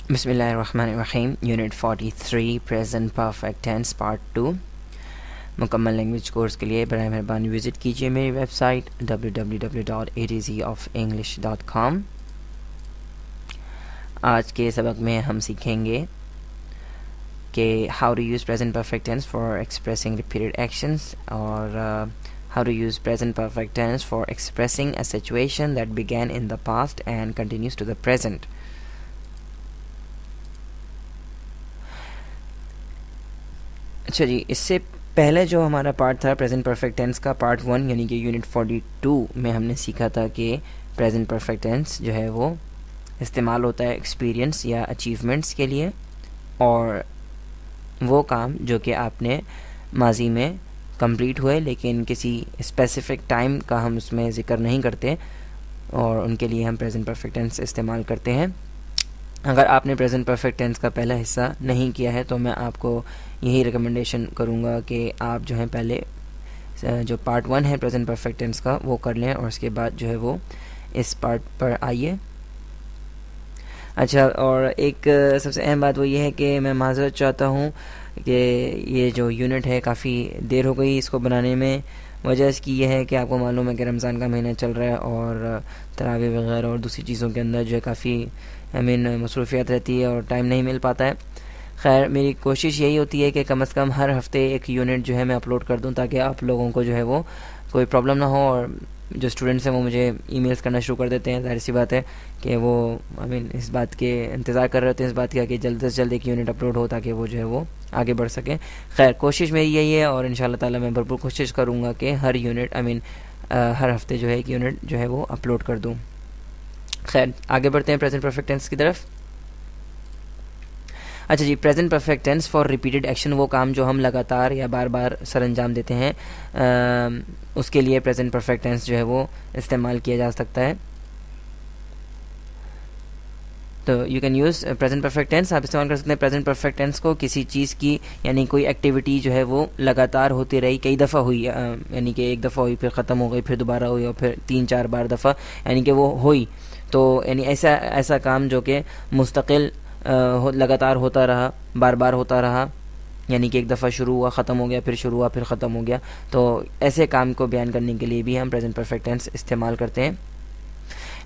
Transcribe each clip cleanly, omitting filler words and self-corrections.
बिस्मिल्लाहिर्रहमानिर्रहीम। Unit 43 present perfect tense part 2। मुकम्मल language course के लिए बराए मेहरबानी विज़िट कीजिए मेरी वेबसाइट www.atzoffenglish.com। आज के सबक में हम सीखेंगे कि how to use present perfect tense for expressing repeated actions और how to use present perfect tense for expressing a situation that began in the past and continues to the present. अच्छा जी, इससे पहले जो हमारा पार्ट था present perfect tense का part 1 यानी कि यूनिट 42 में हमने सीखा था कि प्रेजेंट परफेक्ट टेंस जो है वो इस्तेमाल होता है एक्सपीरियंस या अचीवमेंट्स के लिए, और वो काम जो कि आपने माजी में कंप्लीट हुए लेकिन किसी स्पेसिफिक टाइम का हम उसमें ज़िक्र नहीं करते, और उनके लिए हम प्रेजेंट परफेक्ट टेंस इस्तेमाल करते हैं। अगर आपने प्रेजेंट परफेक्ट टेंस का पहला हिस्सा नहीं किया है तो मैं आपको यही रिकमेंडेशन करूँगा कि आप जो है पहले जो पार्ट 1 है प्रेजेंट परफेक्ट टेंस का वो कर लें और उसके बाद जो है वो इस पार्ट पर आइए। अच्छा, और एक सबसे अहम बात वो ये है कि मैं माज़रत चाहता हूँ कि ये जो यूनिट है काफ़ी देर हो गई इसको बनाने में। वजह इसकी ये है कि आपको मालूम है कि रमज़ान का महीना चल रहा है और तरावी वगैरह और दूसरी चीज़ों के अंदर जो है काफ़ी मसरूफियत रहती है और टाइम नहीं मिल पाता है। खैर, मेरी कोशिश यही होती है कि कम से कम हर हफ्ते एक यूनिट जो है मैं अपलोड कर दूं ताकि आप लोगों को जो है वो कोई प्रॉब्लम ना हो, और जो स्टूडेंट्स हैं वो मुझे ईमेल्स करना शुरू कर देते हैं। ज़ाहिर सी बात है कि वो इस बात के इंतज़ार कर रहे होते हैं, इस बात का कि जल्द से जल्द एक यूनिट अपलोड हो ताकि वो जो है वो आगे बढ़ सकें। खैर, कोशिश मेरी यही है और इंशाल्लाह ताला मैं भरपूर कोशिश करूँगा कि हर यूनिट हर हफ्ते जो है एक यूनिट जो है वो अपलोड कर दूँ। खैर, आगे बढ़ते हैं प्रेजेंट परफेक्ट टेंस की तरफ। अच्छा जी, present perfect tense for repeated action, वो काम जो हम लगातार या बार बार सर अंजाम देते हैं, उसके लिए प्रेजेंट परफेक्ट टेंस जो है वो इस्तेमाल किया जा सकता है। तो you can use present perfect tense, आप इस्तेमाल कर सकते हैं प्रेजेंट परफेक्ट टेंस को किसी चीज़ की, यानी कोई एक्टिविटी जो है वो लगातार होती रही, कई दफ़ा हुई, यानी कि एक दफ़ा हुई फिर ख़त्म हो गई, फिर दोबारा हुई और फिर 3-4 बार दफ़ा यानी कि वो हुई। तो यानी ऐसा काम जो कि मुस्तकिल लगातार होता रहा, बार बार होता रहा, यानी कि एक दफ़ा शुरू हुआ ख़त्म हो गया, फिर शुरू हुआ फिर ख़त्म हो गया। तो ऐसे काम को बयान करने के लिए भी हम प्रेजेंट परफेक्ट टेंस इस्तेमाल करते हैं।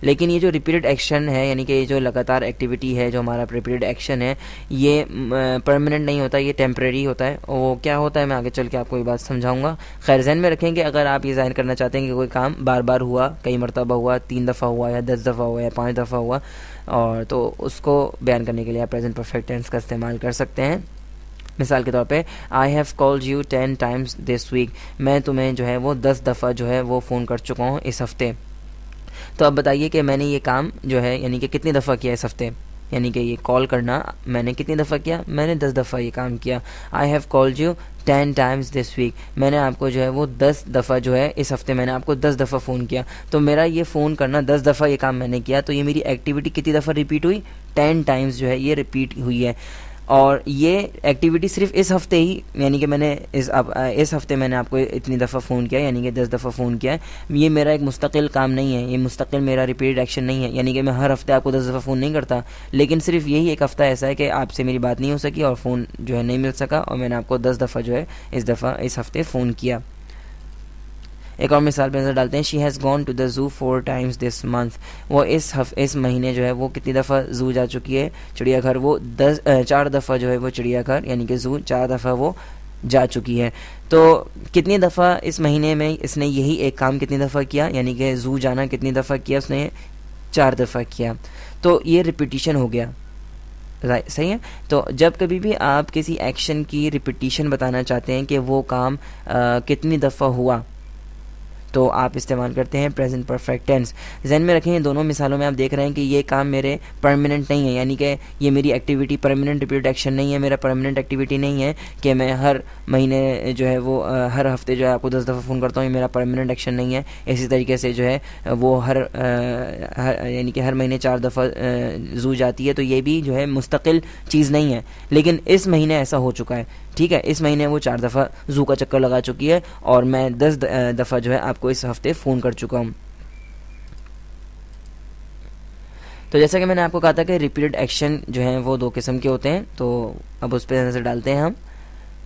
लेकिन ये जो रिपीटेड एक्शन है, यानी कि ये जो लगातार एक्टिविटी है, जो हमारा रिपीटेड एक्शन है, ये परमानेंट नहीं होता, ये टेम्परेरी होता है। वो क्या होता है मैं आगे चल के आपको ये बात समझाऊंगा। खैर, ज़हन में रखें कि अगर आप ये ज़ाहिर करना चाहते हैं कि कोई काम बार बार हुआ, कई मरतबा हुआ, 3 दफ़ा हुआ या 10 दफ़ा हुआ या 5 दफ़ा हुआ, और तो उसको बयान करने के लिए आप प्रेजेंट परफेक्ट टेंस का इस्तेमाल कर सकते हैं। मिसाल के तौर पे, I have called you 10 times this week, मैं तुम्हें जो है वो 10 दफ़ा जो है वो फ़ोन कर चुका हूँ इस हफ़्ते। तो अब बताइए कि मैंने ये काम जो है यानी कि कितनी दफ़ा किया इस हफ़्ते, यानी कि ये कॉल करना मैंने कितनी दफ़ा किया, मैंने 10 दफ़ा ये काम किया। I have called you 10 times this week, मैंने आपको जो है वो 10 दफ़ा जो है इस हफ़्ते मैंने आपको 10 दफ़ा फ़ोन किया। तो मेरा ये फ़ोन करना 10 दफ़ा ये काम मैंने किया, तो ये मेरी एक्टिविटी कितनी दफ़ा रिपीट हुई, 10 टाइम्स जो है ये रिपीट हुई है। और ये एक्टिविटी सिर्फ इस हफ्ते ही, यानी कि मैंने इस हफ्ते मैंने आपको इतनी दफ़ा फ़ोन किया, यानी कि 10 दफ़ा फ़ोन किया है। ये मेरा एक मुस्तकिल काम नहीं है, ये मुस्तकिल मेरा रिपीटेड एक्शन नहीं है, यानी कि मैं हर हफ्ते आपको 10 दफ़ा फ़ोन नहीं करता, लेकिन सिर्फ यही एक हफ़्ता ऐसा है कि आपसे मेरी बात नहीं हो सकी और फ़ोन जो है नहीं मिल सका, और मैंने आपको 10 दफ़ा जो है इस हफ्ते फ़ोन किया। एक और मिसाल पे नज़र डालते हैं। She has gone to the zoo 4 times this month, वो इस महीने जो है वो कितनी दफ़ा ज़ू जा चुकी है, चिड़ियाघर, वो 4 दफ़ा जो है वो चिड़ियाघर यानी कि ज़ू 4 दफ़ा वो जा चुकी है। तो कितनी दफ़ा इस महीने में इसने यही एक काम कितनी दफ़ा किया, यानी कि ज़ू जाना कितनी दफ़ा किया उसने, 4 दफ़ा किया। तो ये रिपीटिशन हो गया, सही है। तो जब कभी भी आप किसी एक्शन की रिपीटिशन बताना चाहते हैं कि वो काम कितनी दफ़ा हुआ, तो आप इस्तेमाल करते हैं प्रेजेंट परफेक्ट टेंस। ज़हन में रखें, दोनों मिसालों में आप देख रहे हैं कि ये काम मेरे परमानेंट नहीं है, यानी कि ये मेरी एक्टिविटी परमानेंट रिपीटेड एक्शन नहीं है, मेरा परमानेंट एक्टिविटी नहीं है कि मैं हर महीने जो है वो हर हफ्ते जो है आपको 10 दफ़ा फ़ोन करता हूँ, ये मेरा परमानेंट एक्शन नहीं है। इसी तरीके से जो है वो यानी कि हर महीने 4 दफ़ा ज़ू जाती है, तो ये भी जो है मुस्तकिल चीज़ नहीं है, लेकिन इस महीने ऐसा हो चुका है। ठीक है, इस महीने वो 4 दफ़ा ज़ू का चक्कर लगा चुकी है और मैं 10 दफ़ा जो है आपको इस हफ्ते फ़ोन कर चुका हूँ। तो जैसा कि मैंने आपको कहा था कि रिपीटेड एक्शन जो हैं वो दो किस्म के होते हैं, तो अब उस पर नज़र डालते हैं हम।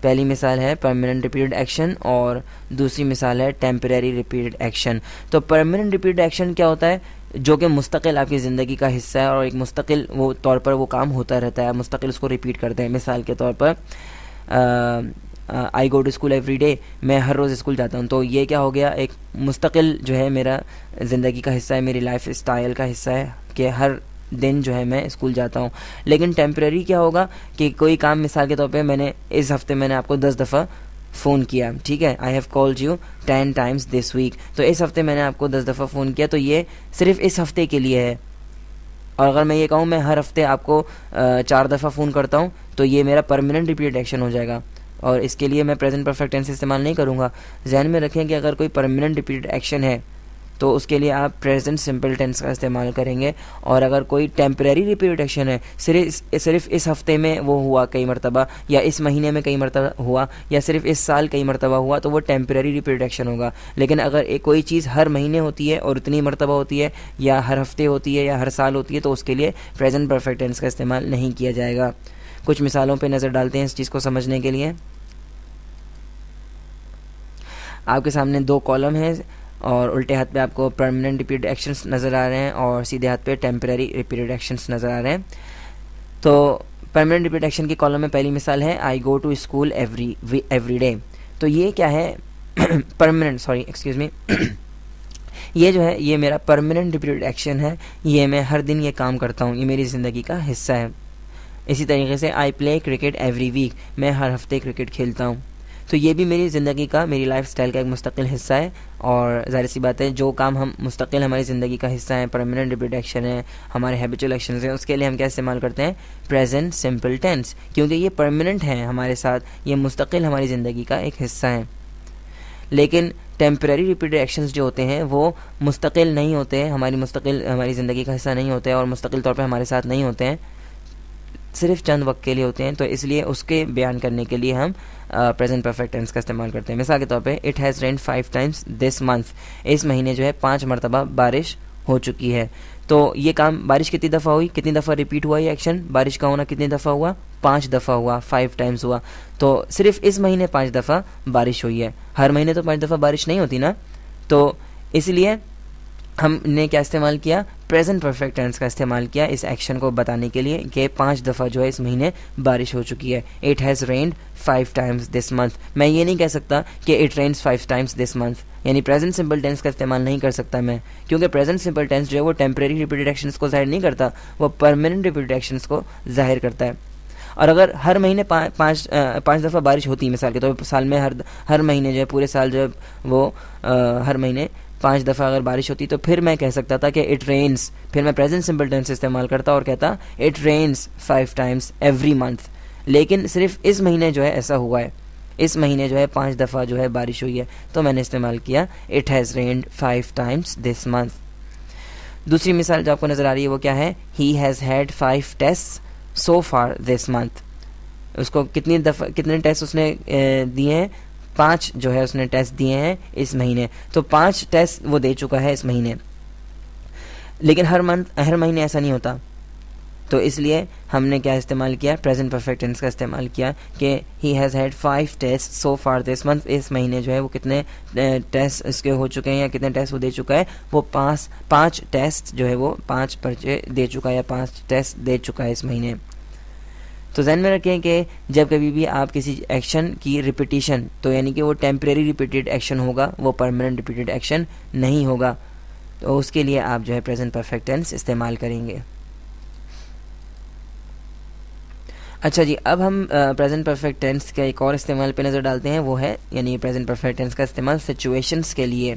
पहली मिसाल है परमानेंट रिपीटेड एक्शन और दूसरी मिसाल है टेम्परेरी रिपीटेड एक्शन। तो परमानेंट रिपीटेड एक्शन क्या होता है? जो कि मुस्तकिल आपकी ज़िंदगी का हिस्सा है और एक मुस्तकिल वो तौर पर वो काम होता रहता है, मुस्तकिल उसको रिपीट करते हैं। मिसाल के तौर पर I go to school every day, मैं हर रोज़ स्कूल जाता हूँ। तो ये क्या हो गया? एक मुस्तकिल जो है मेरा ज़िंदगी का हिस्सा है, मेरी लाइफ स्टाइल का हिस्सा है कि हर दिन जो है मैं स्कूल जाता हूँ। लेकिन टेम्परेरी क्या होगा कि कोई काम, मिसाल के तौर पे मैंने इस हफ्ते मैंने आपको 10 दफ़ा फ़ोन किया, ठीक है, I have called you 10 times this week. तो इस हफ्ते मैंने आपको 10 दफ़ा फ़ोन किया, तो ये सिर्फ इस हफ्ते के लिए है। और अगर मैं ये कहूँ मैं हर हफ्ते आपको 4 दफ़ा फ़ोन करता हूँ, तो ये मेरा परमानेंट रिपीटेड एक्शन हो जाएगा और इसके लिए मैं प्रेजेंट परफेक्ट टेंस इस्तेमाल नहीं करूँगा। जहन में रखें कि अगर कोई परमानेंट रिपीटेड एक्शन है तो उसके लिए आप प्रेजेंट सिंपल टेंस का इस्तेमाल करेंगे। और अगर कोई टेम्परेरी रिपीटेड एक्शन है, सिर्फ इस हफ्ते में वो हुआ कई मरतबा, या इस महीने में कई मरतबा हुआ, या सिर्फ इस साल कई मरतबा हुआ, तो वो टेम्परेरी रिपीटेड एक्शन होगा। लेकिन अगर एक कोई चीज़ हर महीने होती है और उतनी मरतबा होती है, या हर हफ्ते होती है, या हर साल होती है, तो उसके लिए प्रेजेंट परफेक्ट टेंस का इस्तेमाल नहीं किया जाएगा। कुछ मिसालों पर नज़र डालते हैं इस चीज़ को समझने के लिए। आपके सामने 2 कॉलम हैं और उल्टे हाथ पे आपको परमानेंट रिपीटेड एक्शंस नज़र आ रहे हैं और सीधे हाथ पे टेम्परेरी रिपीटेड एक्शंस नज़र आ रहे हैं। तो परमानेंट रिपीटेड एक्शन की कॉलम में पहली मिसाल है I go to school every day. तो ये क्या है? एक्सक्यूज़ मी ये जो है ये मेरा परमानेंट रिपीटेड एक्शन है, ये मैं हर दिन ये काम करता हूँ, ये मेरी ज़िंदगी का हिस्सा है। इसी तरीके से I play cricket every week, मैं हर हफ्ते क्रिकेट खेलता हूँ। तो ये भी मेरी ज़िंदगी का, मेरी लाइफ स्टाइल का एक मुस्तकिल हिस्सा है। और ज़ाहिर सी बात है जो काम हम मुस्तकिल हमारी ज़िंदगी का हिस्सा है, परमानेंट रिपीटेड एक्शन है, हमारे हैबिचुअल एक्शन हैं, उसके लिए हम क्या इस्तेमाल करते हैं? प्रेजेंट सिंपल टेंस, क्योंकि ये परमानेंट है हमारे साथ, ये मुस्तकिल हमारी ज़िंदगी का एक हिस्सा है। लेकिन टेम्परेरी रिपीटेड एक्शंस जो होते हैं वो मुस्तकिल नहीं होते हैं, हमारी ज़िंदगी का हिस्सा नहीं होते हैं और मुस्तकिल तौर पर हमारे साथ नहीं होते हैं, सिर्फ चंद वक्त के लिए होते हैं। तो इसलिए उसके बयान करने के लिए हम प्रेजेंट परफेक्ट टेंस का इस्तेमाल करते हैं। मिसाल के तौर पे it has rained 5 times this month, इस महीने जो है 5 मरतबा बारिश हो चुकी है। तो ये काम, बारिश कितनी दफ़ा हुई, कितनी दफ़ा रिपीट हुआ ये एक्शन, बारिश का होना कितनी दफ़ा हुआ? 5 दफ़ा हुआ, 5 टाइम्स हुआ। तो सिर्फ इस महीने 5 दफ़ा बारिश हुई है, हर महीने तो 5 दफ़ा बारिश नहीं होती ना। तो इसलिए हमने क्या इस्तेमाल किया? प्रेजेंट परफेक्ट टेंस का इस्तेमाल किया इस एक्शन को बताने के लिए कि 5 दफ़ा जो है इस महीने बारिश हो चुकी है। It has rained 5 times this month. मैं ये नहीं कह सकता कि it rains 5 times this month, यानी प्रेजेंट सिंपल टेंस का इस्तेमाल नहीं कर सकता मैं, क्योंकि प्रेजेंट सिंपल टेंस जो है वो टेम्परेरी रिपीटेड एक्शंस को जाहिर नहीं करता, वो परमानेंट रिपीटेड एक्शंस को जाहिर करता है। और अगर हर महीने 5 दफ़ा बारिश होती है, मिसाल के तौर पर साल में हर महीने जो है, पूरे साल जो है वो हर महीने 5 दफ़ा अगर बारिश होती, तो फिर मैं कह सकता था कि इट रेन्स, फिर मैं प्रेजेंट सिंपल टेंस इस्तेमाल करता और कहता it rains 5 times every month. लेकिन सिर्फ इस महीने जो है ऐसा हुआ है, इस महीने जो है 5 दफ़ा जो है बारिश हुई है, तो मैंने इस्तेमाल किया it has rained 5 times this month. दूसरी मिसाल जो आपको नज़र आ रही है वो क्या है? He has had 5 test so far this month. उसको कितने टेस्ट उसने दिए हैं? 5 जो है उसने टेस्ट दिए हैं इस महीने। तो 5 टेस्ट वो दे चुका है इस महीने। लेकिन हर महीने ऐसा नहीं होता, तो इसलिए हमने क्या इस्तेमाल किया? प्रेजेंट परफेक्ट टेंस का इस्तेमाल किया कि he has had 5 test so far this month. इस महीने जो है वो कितने टेस्ट इसके हो चुके हैं या कितने टेस्ट वो दे चुका है? वो 5 टेस्ट जो है वो 5 पर्चे दे चुका है या 5 टेस्ट दे चुका है इस महीने। तो ध्यान में रखें कि जब कभी भी आप किसी एक्शन की रिपीटिशन, तो यानी कि वो टेम्परेरी रिपीटेड एक्शन होगा, वो परमानेंट रिपीटेड एक्शन नहीं होगा, तो उसके लिए आप जो है प्रेजेंट परफेक्ट टेंस इस्तेमाल करेंगे। अच्छा जी, अब हम प्रेजेंट परफेक्ट टेंस का एक और इस्तेमाल पे नज़र डालते हैं, वो है यानी प्रेजेंट परफेक्ट टेंस का इस्तेमाल सिचुएशंस के लिए।